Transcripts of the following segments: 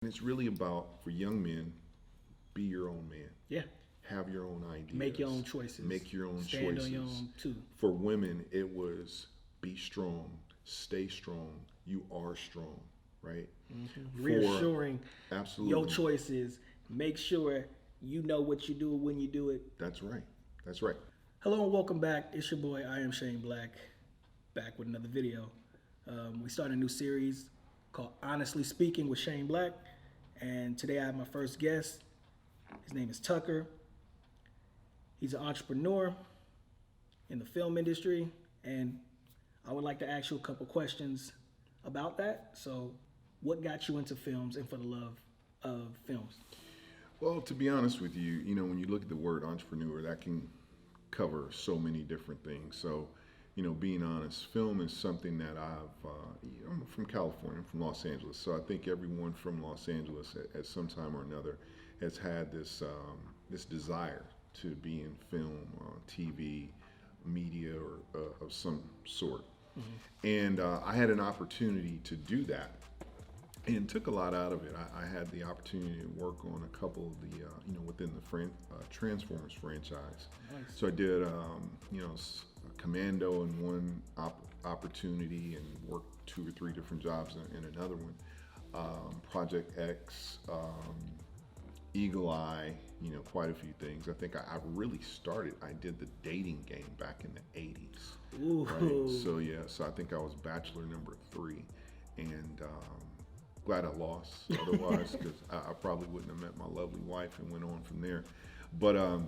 And it's really about, for young men, be your own man. Yeah. Have your own ideas. Make your own choices. Make your own Stand choices. on your own too. For women, it was be strong, stay strong. You are strong, right? Reassuring Absolutely. your choices. Make sure you know what you do when you do it. That's right. That's right. Hello and welcome back. It's your boy, I am Shane Black, back with another video. We started a new series called Honestly Speaking with Shane Black. And today I have my first guest. His name is Tucker. He's an entrepreneur in the film industry. And I would like to ask you a couple questions about that. So, what got you into films and for the love of films? Well, to be honest with you, when you look at the word entrepreneur, that can cover so many different things. So, being honest, film is something that I'm from California, I'm from Los Angeles. So I think everyone from Los Angeles at some time or another has had this desire to be in film, TV, media, or of some sort. Mm-hmm. And I had an opportunity to do that, and took a lot out of it. I had the opportunity to work on a couple of the, within the Transformers franchise. Nice. So I did, Commando in one opportunity, and worked 2 or 3 different jobs in another one. Project X, Eagle Eye, quite a few things. I think I really started, I did the dating game back in the 80s. Ooh. Right? So I think I was bachelor number 3, and glad I lost otherwise, because I probably wouldn't have met my lovely wife and went on from there. But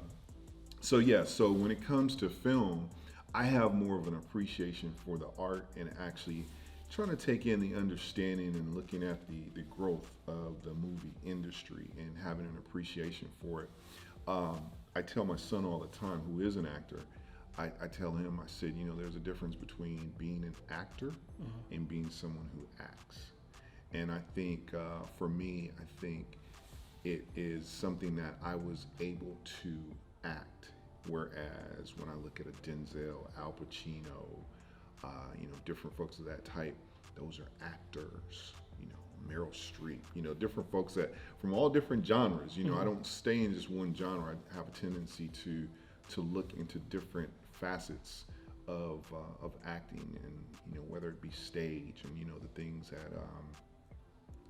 so when it comes to film, I have more of an appreciation for the art, and actually trying to take in the understanding and looking at the growth of the movie industry and having an appreciation for it. I tell my son all the time, who is an actor, I tell him, I said, there's a difference between being an actor mm-hmm. and being someone who acts. And I think for me, I think it is something that I was able to act. Whereas when I look at a Denzel, Al Pacino, different folks of that type, those are actors. Meryl Streep, different folks that from all different genres. Mm-hmm. I don't stay in just one genre. I have a tendency to look into different facets of acting, and whether it be stage and the things that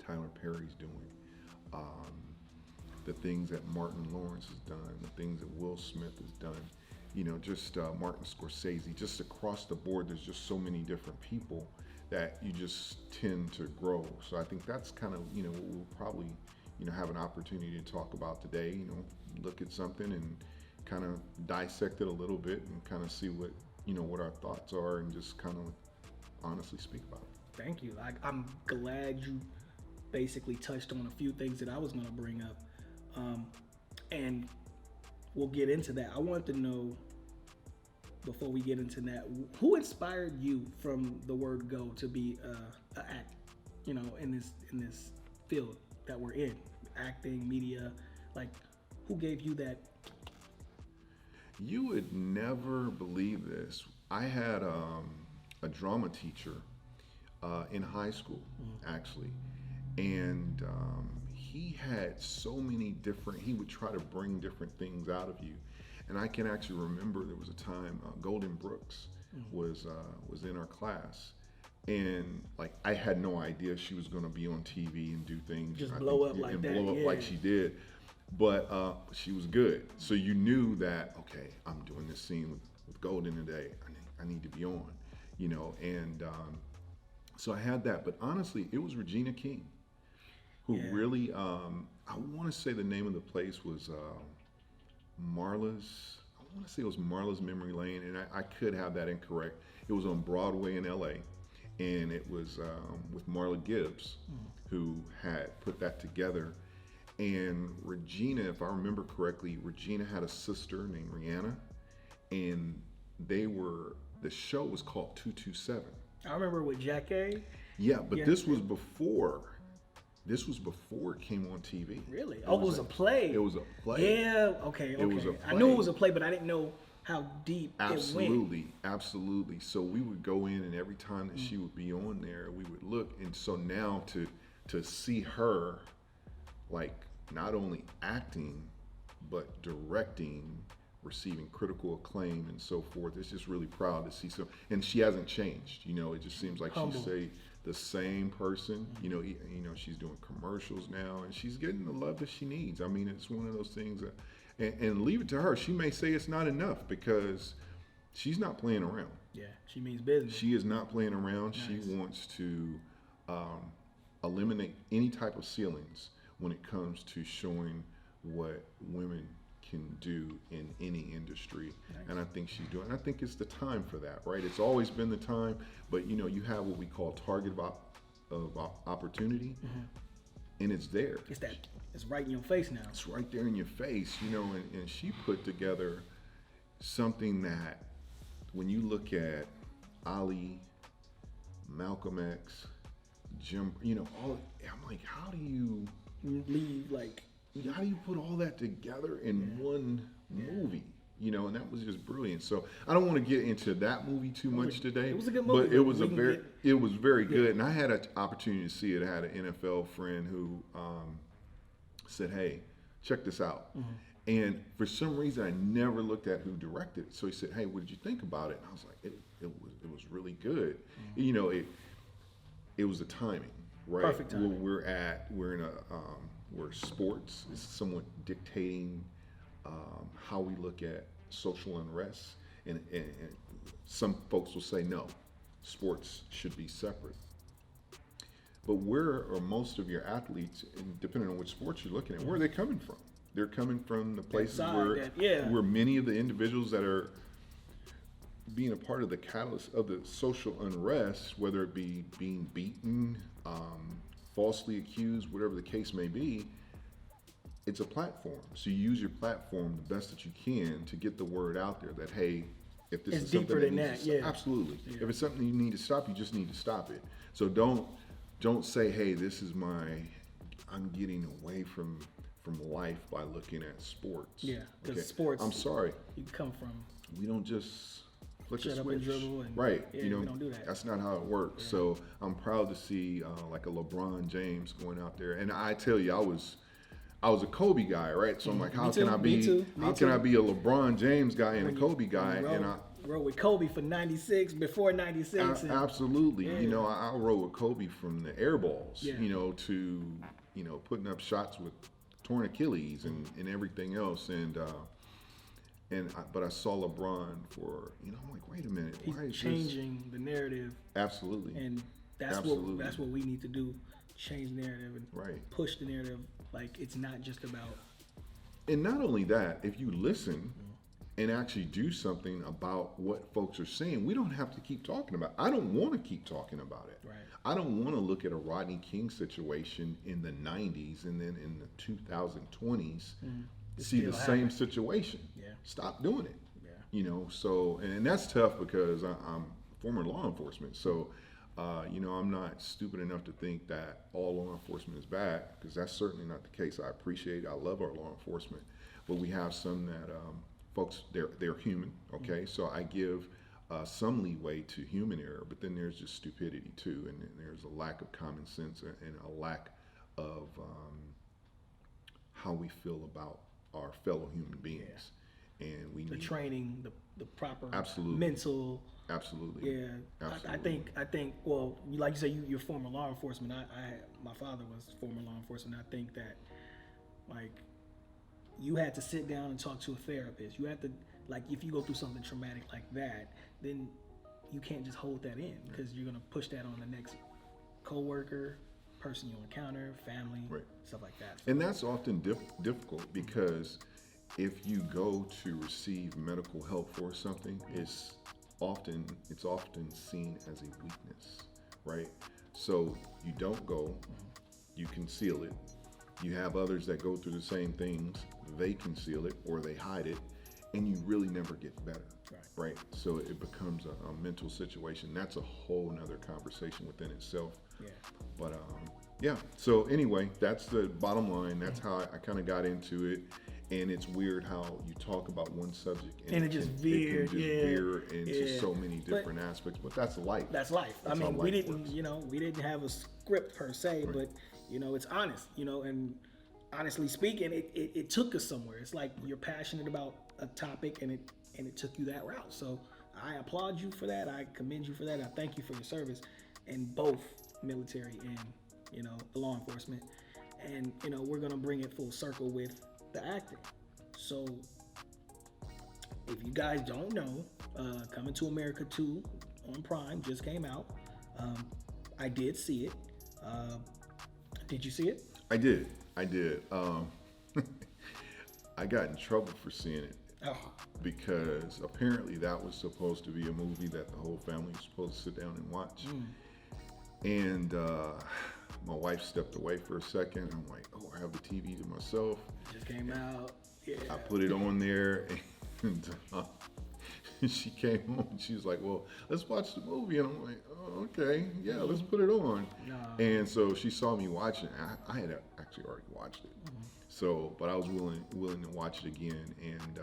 Tyler Perry's doing, the things that Martin Lawrence has done, the things that Will Smith has done, just Martin Scorsese, just across the board. There's just so many different people that you just tend to grow. So I think that's kind of, what we'll probably, have an opportunity to talk about today, look at something and kind of dissect it a little bit and kind of see what, what our thoughts are, and just kind of honestly speak about it. Thank you. I'm glad you basically touched on a few things that I was going to bring up. And we'll get into that. I want to know, before we get into that, who inspired you from the word go to be a act, in this field that we're in, acting, media, like, who gave you that? You would never believe this. I had a drama teacher in high school, actually, and he had so many different, he would try to bring different things out of you. And I can actually remember there was a time Golden Brooks was in our class, and like I had no idea she was going to be on TV and do things, just blow up like that, blow up like she did. But she was good, so you knew that, okay, I'm doing this scene with Golden today. I need to be on, and so I had that. But honestly, it was Regina King who really, I want to say the name of the place was Marla's, I want to say it was Marla's Memory Lane, and I could have that incorrect. It was on Broadway in LA, and it was with Marla Gibbs, who had put that together. And Regina, if I remember correctly, Regina had a sister named Rihanna, and the show was called 227. I remember with Jack A. Yeah, but this was before it came on TV. Really? It was a play. It was a play. Yeah, okay. It was a play. I knew it was a play, but I didn't know how deep it went. Absolutely. So we would go in, and every time that she would be on there, we would look. And so now to see her like not only acting, but directing, receiving critical acclaim and so forth. It's just really proud to see so, and she hasn't changed. You know, it just seems like Humble. she's the same person. You know, she's doing commercials now, and she's getting the love that she needs. I mean, it's one of those things that, and leave it to her. She may say it's not enough because she's not playing around. Yeah, she means business. She is not playing around. Nice. She wants to eliminate any type of ceilings when it comes to showing what women can do in any industry. Nice. And I think she's doing. I think it's the time for that, right? It's always been the time, but you know, you have what we call target of opportunity, and it's there. It's right in your face now. It's right there in your face, you know. And she put together something that, when you look at Ali, Malcolm X, Jim, you know, I'm like, how do you put all that together in one movie? You know, and that was just brilliant. So I don't want to get into that movie too much today. It was a good movie, but it was very good, and I had an opportunity to see it. I had an NFL friend who said, "Hey, check this out." And for some reason, I never looked at who directed it. So he said, "Hey, what did you think about it?" And I was like, "It was really good." You know, it was the timing, right? Perfect timing. Where sports is somewhat dictating how we look at social unrest, and some folks will say no, sports should be separate. But where are most of your athletes, and depending on which sports you're looking at, where are they coming from? They're coming from the places where many of the individuals that are being a part of the catalyst of the social unrest, whether it be being beaten, falsely accused, whatever the case may be, it's a platform. So you use your platform the best that you can to get the word out there that, hey, if this It's is something deeper than that, yeah. Absolutely. Yeah. If it's something you need to stop, you just need to stop it. So don't say, hey, I'm getting away from life by looking at sports. Yeah, because sports, I'm sorry. You come from. We don't just flick a Shut up and switch. dribble and- Right. yeah, You know, we don't do that. that's not how it works. Yeah. So I'm proud to see like a LeBron James going out there. And I tell you, I was a Kobe guy, right? So I'm like, how can I be a LeBron James guy and a Kobe guy? And I rode with Kobe for 96, before 96. Absolutely. Yeah. You know, I rode with Kobe from the air balls, Yeah. you know, to, you know, putting up shots with torn Achilles and everything else. But I saw LeBron for, you know, I'm like, wait a minute. Why He's is changing the narrative. Absolutely. And that's what we need to do. Change the narrative and push the narrative. Like, it's not just about. And not only that, if you listen and actually do something about what folks are saying, we don't have to keep talking about it. I don't want to keep talking about it. Right. I don't want to look at a Rodney King situation in the 90s and then in the 2020s see the same situation. Yeah. Stop doing it. Yeah. You know, so, and that's tough because I'm former law enforcement. So, you know, I'm not stupid enough to think that all law enforcement is bad, because that's certainly not the case. I love our law enforcement, but we have some that folks, they're human, okay? So I give some leeway to human error, but then there's just stupidity too, and there's a lack of common sense and a lack of how we feel about our fellow human beings. Yeah. And we need the training, the proper absolutely mental. Absolutely. Yeah. Absolutely. I think. Well, like you say, you're former law enforcement. My father was former law enforcement. I think that, like, you had to sit down and talk to a therapist. You had to, like, if you go through something traumatic like that, then you can't just hold that in, because you're gonna push that on the next coworker, person you encounter, family, stuff like that. And that's often difficult, because if you go to receive medical help for something, it's often seen as a weakness, right? So you don't go, you conceal it. You have others that go through the same things, they conceal it or they hide it, and you really never get better, right? So it becomes a mental situation. That's a whole nother conversation within itself. Yeah. But yeah, so anyway, that's the bottom line. That's how I kind of got into it. And it's weird how you talk about one subject and it just veered, veer into so many different aspects. But that's life. That's life. That's I mean, we didn't have a script per se, but you know, it's honest. You know, and honestly speaking, it took us somewhere. It's like you're passionate about a topic, and it took you that route. So I applaud you for that. I commend you for that. I thank you for your service in both military and law enforcement. And we're gonna bring it full circle with the acting. So if you guys don't know, Coming to America 2 on Prime just came out. I did see it. Did you see it? I did. I got in trouble for seeing it because apparently that was supposed to be a movie that the whole family was supposed to sit down and watch. And my wife stepped away for a second. I'm like, oh, I have the TV to myself. It just came out. Yeah. I put it on there, and she came home and she was like, well, let's watch the movie. And I'm like, oh, okay, yeah, let's put it on. No. And so she saw me watching it. I had actually already watched it. So, but I was willing to watch it again. And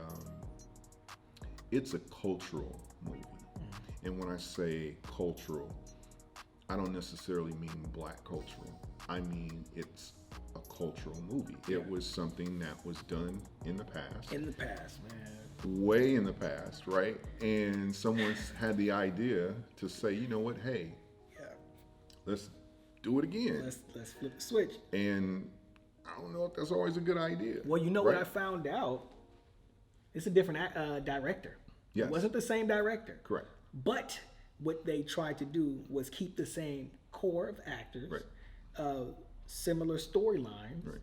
it's a cultural movie. And when I say cultural, I don't necessarily mean black cultural. I mean, it's a cultural movie. It was something that was done in the past. In the past, man. Way in the past, right? And someone's had the idea to say, you know what, hey, let's do it again. Let's flip the switch. And I don't know if that's always a good idea. Well, you know what I found out? It's a different director. Yes. It wasn't the same director. Correct. But what they tried to do was keep the same core of actors, similar storyline,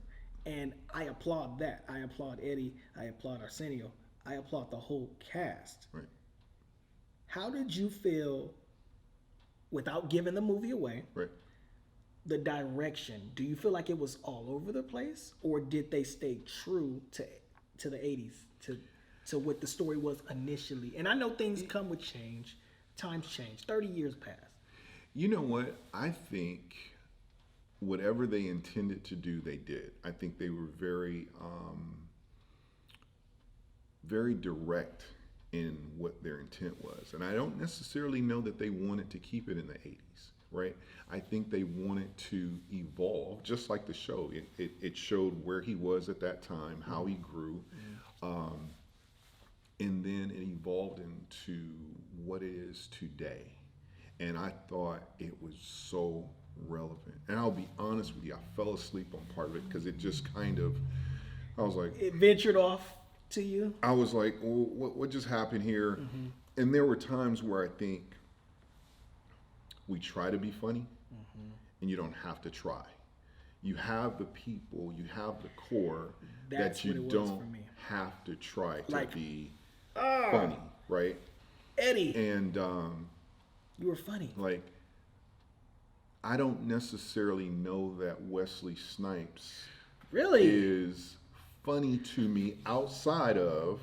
and I applaud that. I applaud Eddie. I applaud Arsenio. I applaud the whole cast. Right. How did you feel, without giving the movie away, the direction? Do you feel like it was all over the place, or did they stay true to the 80s, to what the story was initially? And I know things come with change. Times change. 30 years passed. You know what? I think whatever they intended to do, they did. I think they were very, very direct in what their intent was. And I don't necessarily know that they wanted to keep it in the 80s, right? I think they wanted to evolve, just like the show. It showed where he was at that time, how he grew. And then it evolved into what it is today. And I thought it was so relevant. And I'll be honest with you, I fell asleep on part of it because it just kind of, I was like... It ventured off to you? I was like, well, what just happened here? And there were times where I think we try to be funny, and you don't have to try. You have the people, you have the core that you don't have to try to be funny, right? Eddie. And you were funny. Like, I don't necessarily know that Wesley Snipes is funny to me outside of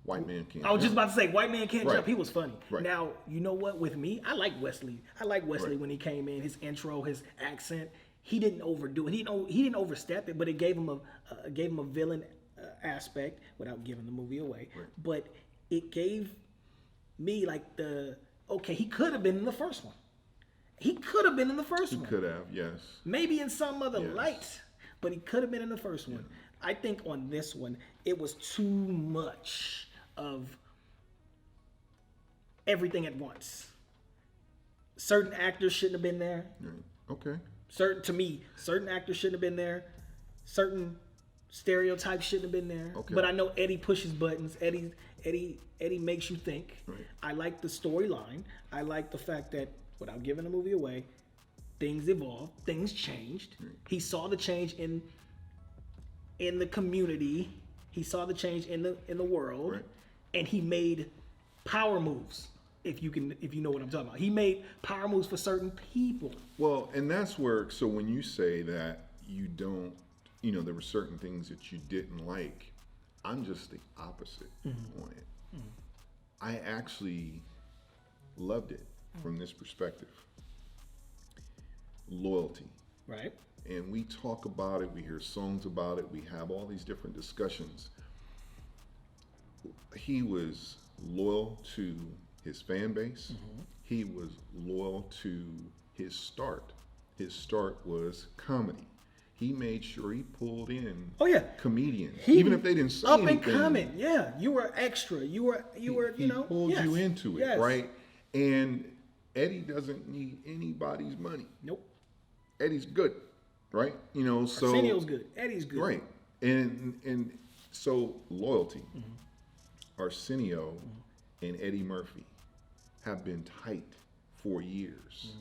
White Man Can't Jump. I was just about to say White Man Can't Jump. He was funny. Right. Now, you know what? With me, I like Wesley. I like Wesley when he came in. His intro, his accent. He didn't overdo it. He didn't overstep it, but it gave him a villain aspect without giving the movie away. But it gave me like he could have been in the first one. He could have been in the first one. He could have, yes. Maybe in some other light, but he could have been in the first one. I think on this one, it was too much of everything at once. Certain actors shouldn't have been there. Okay. Certain actors shouldn't have been there. Certain stereotypes shouldn't have been there. Okay. But I know Eddie pushes buttons. Eddie makes you think. I like the storyline. I like the fact that, without giving the movie away, things evolved, things changed. He saw the change in the community. He saw the change in the world, and he made power moves. If you know what I'm talking about, he made power moves for certain people. Well, and that's where. So when you say that you don't, there were certain things that you didn't like, I'm just the opposite on it. I actually loved it from this perspective. Loyalty. Right. And we talk about it, we hear songs about it, we have all these different discussions. He was loyal to his fan base. He was loyal to his start. His start was comedy. he made sure he pulled in Oh yeah, comedians, he even if they didn't say up anything. and coming. Yeah, you were extra. You were He pulled yes, you into it, yes. right? And Eddie doesn't need anybody's money. Nope. Eddie's good, right? So Arsenio's good. Eddie's good. right, and so loyalty. Arsenio and Eddie Murphy have been tight for years.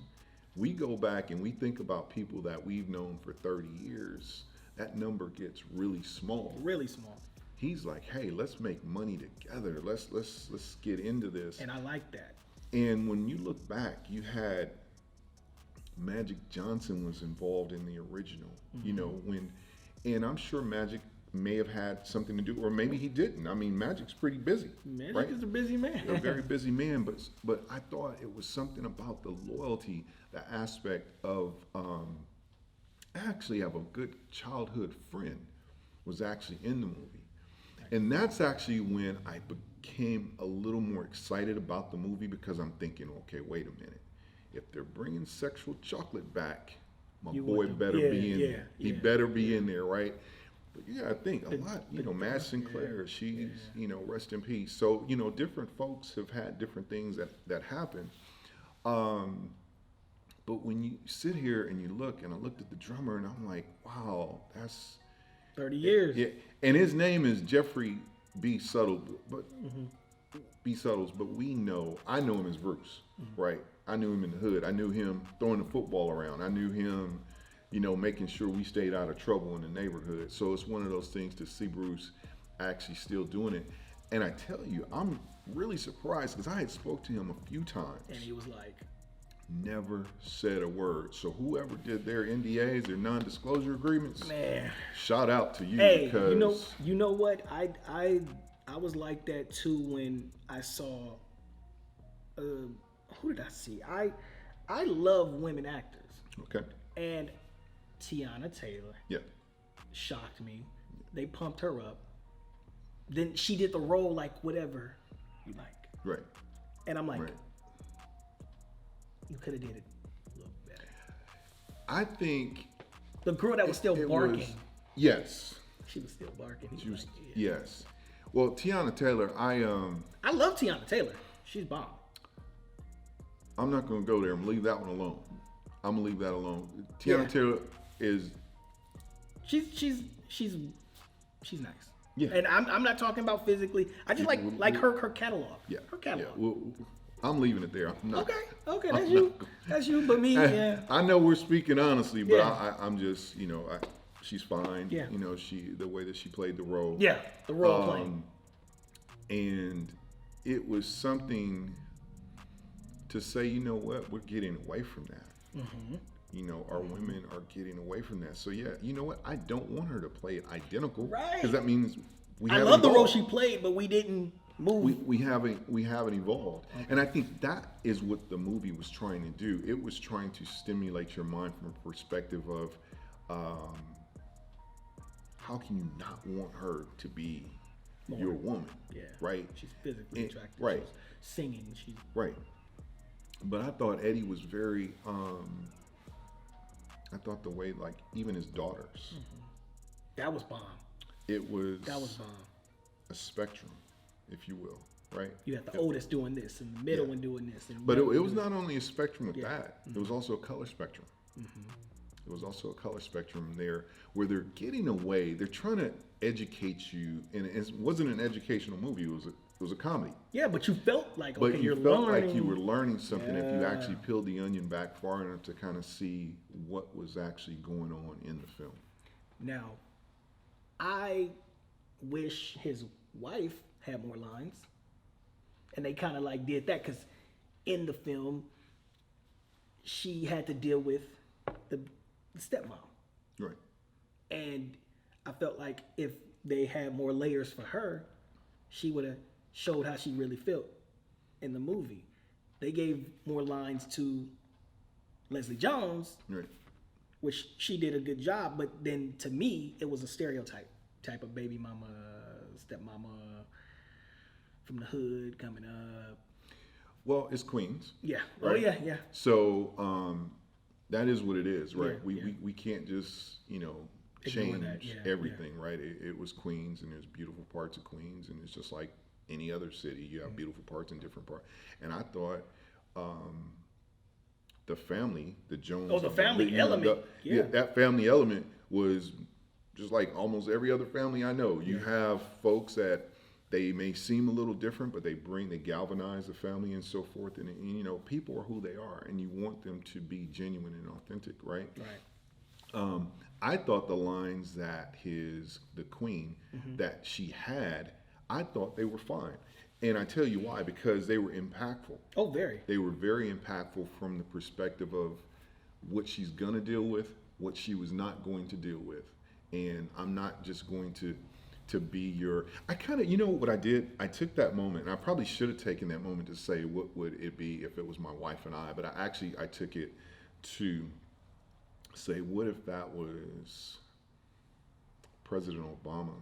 We go back and we think about people that we've known for 30 years. That number gets really small. Really small. He's like, hey, let's make money together. Let's get into this. And I like that. And when you look back, you had Magic Johnson was involved in the original. And I'm sure Magic may have had something to do, or maybe he didn't. I mean, Magic's pretty busy. Magic right? is a busy man. A very busy man, but I thought it was something about the loyalty, the aspect of I actually have a good childhood friend was actually in the movie. And that's actually when I became a little more excited about the movie, because I'm thinking, okay, wait a minute. If they're bringing Sexual Chocolate back, my boy better be in there. He better be in there, right? But you gotta think a lot, Madge Sinclair, she's, rest in peace. So, different folks have had different things that happen. But when you sit here and you look, and I looked at the drummer and I'm like, wow, that's 30 years. Yeah, and his name is Jeffrey B. Subtle, but B. Suttles, but I know him as Bruce, right? I knew him in the hood. I knew him throwing the football around. I knew him, making sure we stayed out of trouble in the neighborhood. So it's one of those things to see Bruce actually still doing it. And I tell you, I'm really surprised, because I had spoke to him a few times. And he was like, never said a word. So whoever did their NDAs, their non-disclosure agreements, man, shout out to you. hey, because you know what? I was like that too when I saw. Who did I see? I love women actors. Okay. And Tiana Taylor. Yeah. Shocked me. They pumped her up. Then she did the role like whatever you like. Right. And I'm like, Right. you could have did it a little better. I think The girl that was still barking. Yes. She was still barking. She was. Like, yeah. Yes. Well, Tiana Taylor, I love Tiana Taylor. She's bomb. I'm not going to go there. I'm going to leave that one alone. I'm going to leave that alone. Tiana Taylor is. She's nice. Yeah. And I'm not talking about physically. I just like her catalog. Yeah. Her catalog. Yeah. Well, I'm leaving it there. I'm not. Okay, that's you. That's you, but me, yeah. I know we're speaking honestly, but Yeah. I'm just, she's fine. Yeah. The way that she played the role. Yeah, the role playing. And it was something to say, you know what, we're getting away from that. Our women are getting away from that. So yeah, you know what, I don't want her to play it identical. Right. Because that means we I haven't love the role evolved. she played, but we didn't move. We haven't evolved. Okay. And I think that is what the movie was trying to do. It was trying to stimulate your mind from a perspective of how can you not want her to be your woman? Yeah. Right? She's physically attractive. Right. She's singing. She's right. But I thought Eddie was very I thought the way, like, even his daughters. That was bomb. That was bomb. A spectrum, if you will, right? You had the oldest doing this, and the middle one doing this. And but it was not only a spectrum with that. Mm-hmm. It was also a color spectrum. It was also a color spectrum there where they're getting away. They're trying to educate you, and it wasn't an educational movie. It was a comedy. Yeah, but you felt like, okay, but you're you felt learning. like you were learning something if you actually peeled the onion back far enough to kind of see what was actually going on in the film. Now, I wish his wife had more lines, and they kind of like did that, because in the film, she had to deal with the stepmom. Right. And I felt like if they had more layers for her, she would have showed how she really felt in the movie. They gave more lines to Leslie Jones, Right. which she did a good job, but then to me, it was a stereotype type of baby mama, stepmama from the hood coming up. Well, it's Queens. Yeah. Right? Oh, yeah. So That is what it is, right? Yeah. We can't just, Ignore that. change Yeah, everything, right? It was Queens, and there's beautiful parts of Queens, and it's just like any other city. You have beautiful parts and different parts. And I thought the family, the Jones, Oh, the family element. Yeah. that family element was just like almost every other family I know. You have folks that they may seem a little different, but they galvanize the family and so forth. And people are who they are, and you want them to be genuine and authentic, right? Right. I thought the lines that the queen, that she had, I thought they were fine. And I tell you why, because they were impactful. Oh, very. They were very impactful from the perspective of what she's going to deal with, what she was not going to deal with. And I'm not just going to be I kind of, what I did? I took that moment, and I probably should have taken that moment to say, what would it be if it was my wife and I? But I took it to say, what if that was President Obama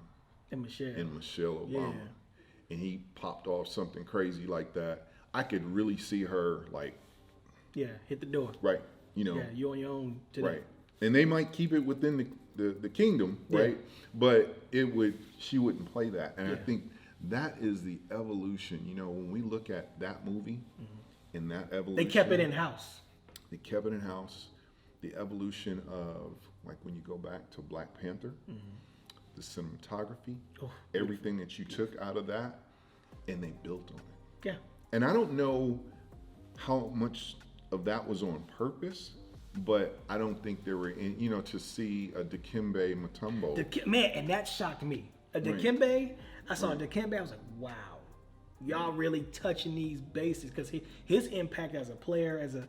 And Michelle. Obama? Yeah. And he popped off something crazy like that. I could really see her hit the door. right, Yeah, you on your own today. right. And they might keep it within the kingdom, right? But she wouldn't play that. And I think that is the evolution. When we look at that movie and that evolution, They kept it in house. They kept it in house. The evolution of, like, when you go back to Black Panther, the cinematography, everything that you took out of that, and they built on it. Yeah. And I don't know how much of that was on purpose, but I don't think there were, to see a Dikembe Mutombo. Man, and that shocked me. Dikembe, I saw Dikembe, I was like, wow. Y'all really touching these bases, because his impact as a player, as a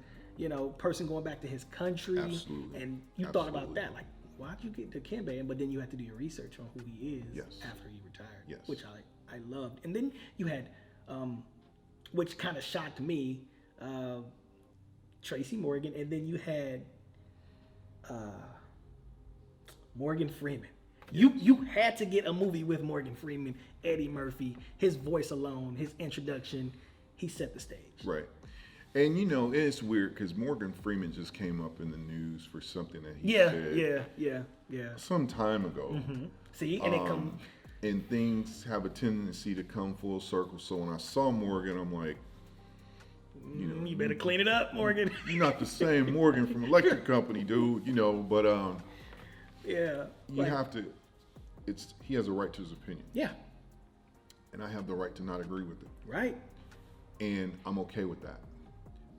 person going back to his country. Absolutely. And you thought about that, like, why'd you get Dikembe? But then you had to do your research on who he is after he retired, which I loved. And then you had, which kind of shocked me, Tracy Morgan, and then you had Morgan Freeman. You had to get a movie with Morgan Freeman, Eddie Murphy, his voice alone, his introduction, he set the stage. Right. And it's weird because Morgan Freeman just came up in the news for something that he said some time ago. See, and and things have a tendency to come full circle. So when I saw Morgan, I'm like, you better clean it up, Morgan. You're not the same Morgan from Electric Company, dude. But you have to. He has a right to his opinion. Yeah. And I have the right to not agree with it. Right. And I'm okay with that.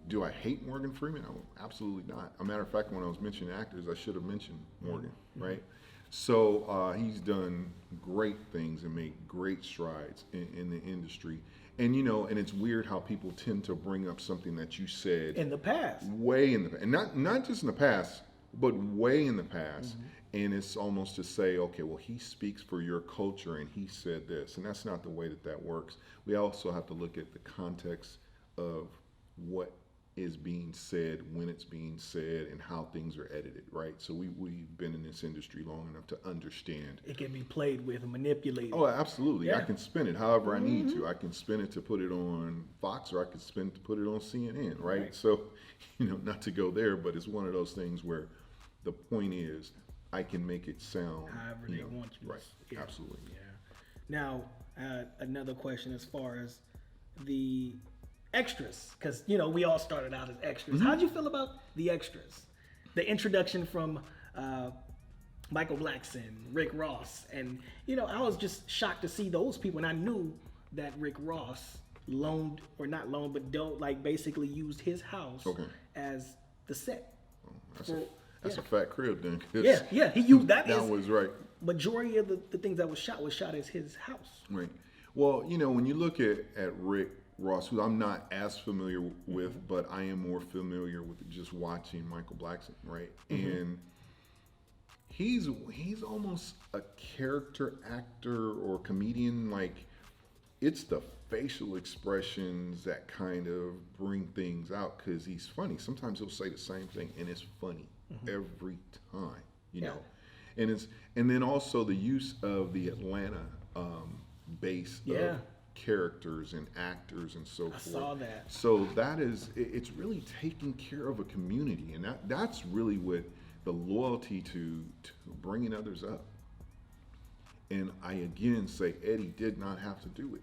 Do I hate Morgan Freeman? No, absolutely not. As a matter of fact, when I was mentioning actors, I should have mentioned Morgan, right? So he's done great things and made great strides in the industry. And and it's weird how people tend to bring up something that you said in the past, way in the past, and not just in the past, but way in the past. And it's almost to say, okay, well, he speaks for your culture, and he said this, and that's not the way that works. We also have to look at the context of what is being said, when it's being said, and how things are edited, right? So we've been in this industry long enough to understand. It can be played with and manipulated. Oh, absolutely. Yeah. I can spin it however I need to. I can spin it to put it on Fox, or I can spin it to put it on CNN, right? So, not to go there, but it's one of those things where the point is I can make it sound however they want you. Right. Yeah. Absolutely. Yeah. Now, another question as far as the extras, because we all started out as extras. How'd you feel about the extras? The introduction from Michael Blackson, Rick Ross, and I was just shocked to see those people, and I knew that Rick Ross loaned, or not loaned, but basically used his house as the set. That's a fat crib then. Yeah, he used that. That was right. Majority of the things that was shot as his house. Right. Well, when you look at Rick Ross, who I'm not as familiar with, but I am more familiar with just watching Michael Blackson, right? And he's almost a character actor or comedian. Like, it's the facial expressions that kind of bring things out, because he's funny. Sometimes he'll say the same thing and it's funny every time, you know. And then also the use of the Atlanta base of characters and actors and so forth. saw that. So it's really taking care of a community, and that's really what the loyalty to bringing others up. And I again say Eddie did not have to do it.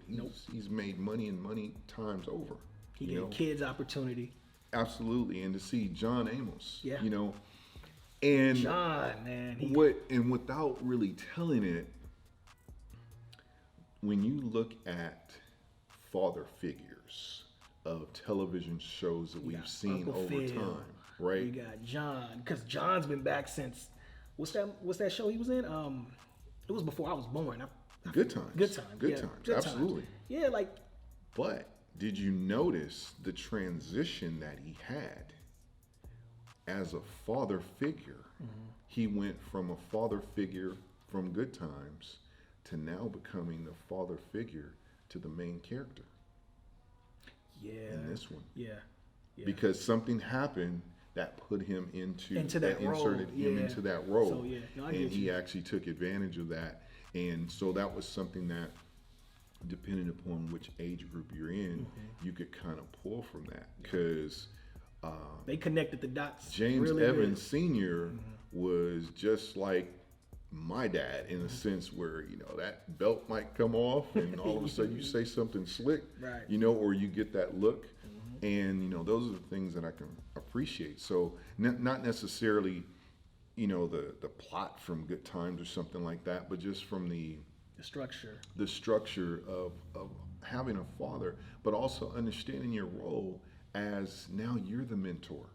He's made money and money times over. He gave kids opportunity. Absolutely, and to see John Amos, Yeah. and John, man, and without really telling it, when you look at father figures of television shows that we've seen Uncle over Phil. time, right? You got John, because John's been back since what's that show he was in? It was before I was born. Good times. Good times. Good yeah, times. Good Absolutely. Times. Yeah, like. But did you notice the transition that he had as a father figure? Mm-hmm. He went from a father figure from Good Times to now becoming the father figure to the main character. Yeah. In this one. Yeah. Because something happened that put him into that role. inserted him into that role. So, yeah. No, I get and he you. actually took advantage of that. And so that was something that, depending upon which age group you're in, you could kind of pull from that. Because They connected the dots. James really Evans good. Sr. was just like my dad in a sense where, that belt might come off and all of a sudden you say something slick, Right. or you get that look. And, those are the things that I can appreciate. So not necessarily, the plot from Good Times or something like that, but just from the structure of having a father, but also understanding your role as now you're the mentor,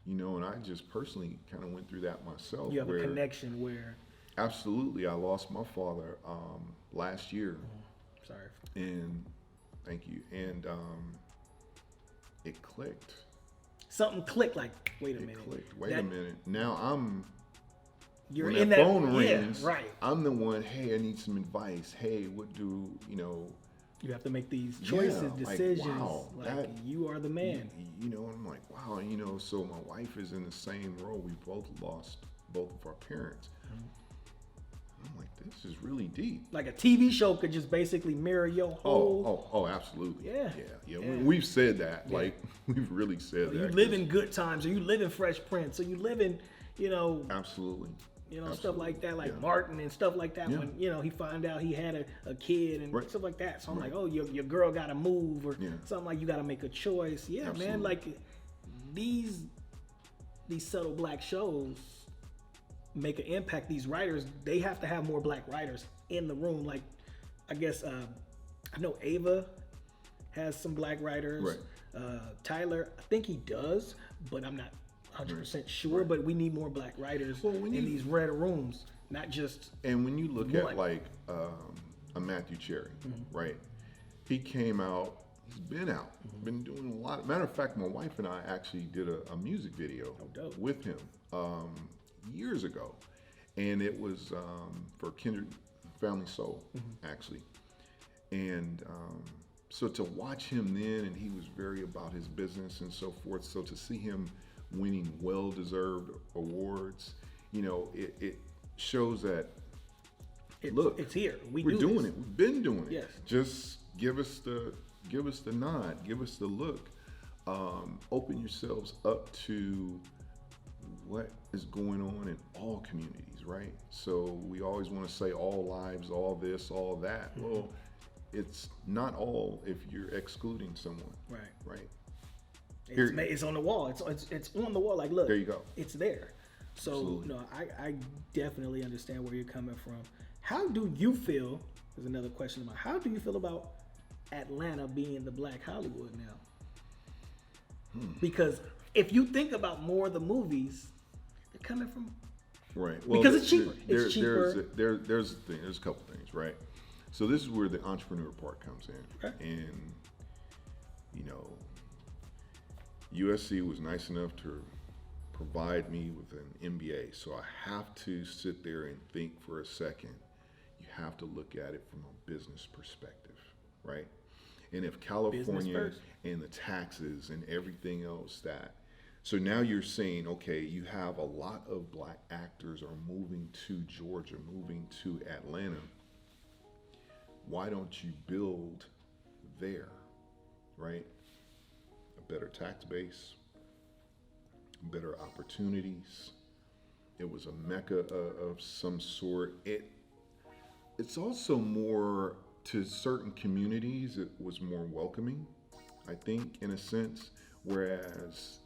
and I just personally kind of went through that myself. You have a connection where. Absolutely. I lost my father last year. Sorry. And thank you. And it clicked. Something clicked like, wait a minute. It clicked. Wait a minute. Now You're when in that that phone rings, yeah, right. I'm the one, hey, I need some advice. Hey, what do, You have to make these choices, decisions. Wow, you are the man. I'm like, wow, so my wife is in the same role. We both lost both of our parents. I'm like, this is really deep. Like a TV show could just basically mirror your whole. Oh, absolutely. Yeah. We've said that. Yeah. Like, we've really said that. You live in Good Times, or you live in Fresh Prince, or you live in, Absolutely. Stuff like that, like Martin and stuff like that. When he found out he had a kid and stuff like that. So I'm like, oh, your girl got to move, or something like you got to make a choice. Yeah, absolutely. Man. Like these subtle black shows make an impact. These writers, they have to have more black writers in the room. Like, I guess I know Ava has some black writers. Right. Tyler, I think he does, but I'm not 100% sure. Right. But we need more black writers in these red rooms, not just. And when you look at like a Matthew Cherry, right? He came out. He's been out, been doing a lot. Matter of fact, my wife and I actually did a music video with him years ago, and it was for Kindred Family Soul, actually. And so to watch him then, and he was very about his business and so forth. So to see him winning well-deserved awards, it shows that look, it's here. We're doing it. We've been doing it. Yes. Just give us the nod, give us the look. Open yourselves up to what is going on in all communities, right? So we always want to say all lives, all this, all that. Well, it's not all if you're excluding someone. Right. It's on the wall. It's on the wall. Like, look, there you go. It's there. So absolutely. I definitely understand where you're coming from. How do you feel? There's another question about how do you feel about Atlanta being the Black Hollywood now? Because if you think about more of the movies, they're coming from well, because it's cheaper. It's cheaper. There's a thing. There's a couple things, right? So this is where the entrepreneur part comes in, and USC was nice enough to provide me with an MBA, so I have to sit there and think for a second. You have to look at it from a business perspective, right? And if California and the taxes and everything else so now you're saying, okay, you have a lot of black actors are moving to Georgia, moving to Atlanta. Why don't you build there, right? A better tax base, better opportunities. It was a mecca of some sort. It's also more, to certain communities, it was more welcoming, I think, in a sense, whereas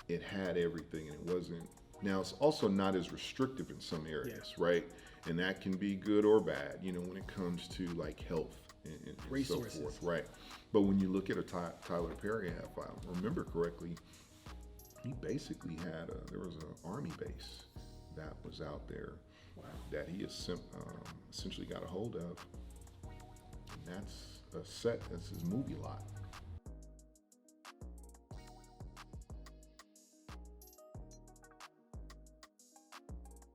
it had everything and it wasn't. Now, it's also not as restrictive in some areas, right? And that can be good or bad, you know, when it comes to like health and so Resources. forth, right? But when you look at a Tyler Perry, if I remember correctly, he basically had there was an army base that was out there that he essentially got a hold of, and that's a set. That's his movie lot.